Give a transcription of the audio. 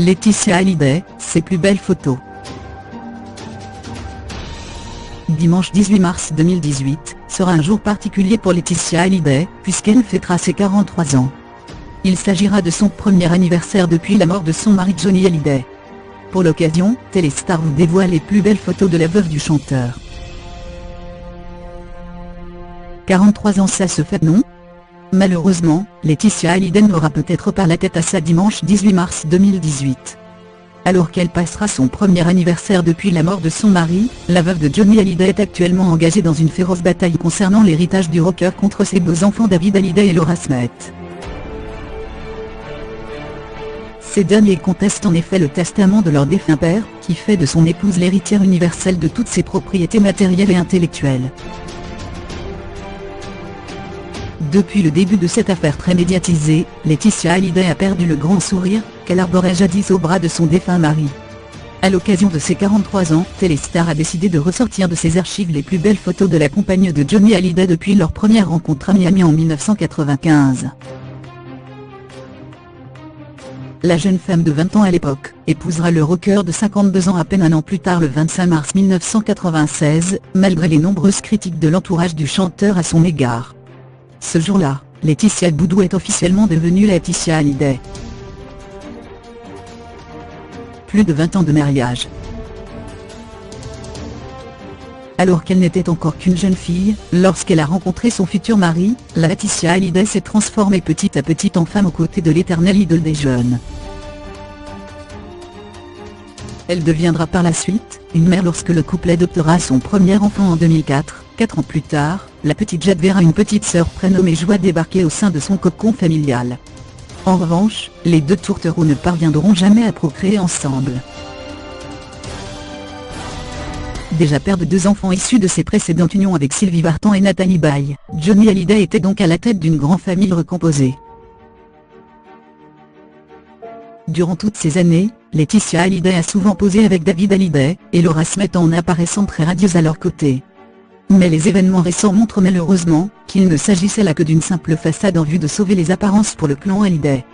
Laetitia Hallyday, ses plus belles photos. Dimanche 18 mars 2018, sera un jour particulier pour Laetitia Hallyday, puisqu'elle fêtera ses 43 ans. Il s'agira de son premier anniversaire depuis la mort de son mari Johnny Hallyday. Pour l'occasion, Téléstar vous dévoile les plus belles photos de la veuve du chanteur. 43 ans, ça se fait, non? Malheureusement, Laetitia Hallyday n'aura peut-être pas la tête à ça dimanche 18 mars 2018. Alors qu'elle passera son premier anniversaire depuis la mort de son mari, la veuve de Johnny Hallyday est actuellement engagée dans une féroce bataille concernant l'héritage du rocker contre ses deux enfants David Hallyday et Laura Smith. Ces derniers contestent en effet le testament de leur défunt père, qui fait de son épouse l'héritière universelle de toutes ses propriétés matérielles et intellectuelles. Depuis le début de cette affaire très médiatisée, Laetitia Hallyday a perdu le grand sourire qu'elle arborait jadis au bras de son défunt mari. À l'occasion de ses 43 ans, Téléstar a décidé de ressortir de ses archives les plus belles photos de la compagne de Johnny Hallyday depuis leur première rencontre à Miami en 1995. La jeune femme de 20 ans à l'époque, épousera le rocker de 52 ans à peine un an plus tard le 25 mars 1996, malgré les nombreuses critiques de l'entourage du chanteur à son égard. Ce jour-là, Laetitia Boudou est officiellement devenue Laetitia Hallyday. Plus de 20 ans de mariage. Alors qu'elle n'était encore qu'une jeune fille, lorsqu'elle a rencontré son futur mari, Laetitia Hallyday s'est transformée petit à petit en femme aux côtés de l'éternelle idole des jeunes. Elle deviendra par la suite une mère lorsque le couple adoptera son premier enfant en 2004. 4 ans plus tard, la petite Jade verra une petite sœur prénommée Joie débarquer au sein de son cocon familial. En revanche, les deux tourtereaux ne parviendront jamais à procréer ensemble. Déjà père de 2 enfants issus de ses précédentes unions avec Sylvie Vartan et Nathalie Baye, Johnny Hallyday était donc à la tête d'une grande famille recomposée. Durant toutes ces années, Laetitia Hallyday a souvent posé avec David Hallyday et Laura Smith en apparaissant très radieuse à leur côté. Mais les événements récents montrent malheureusement qu'il ne s'agissait là que d'une simple façade en vue de sauver les apparences pour le clan Hallyday.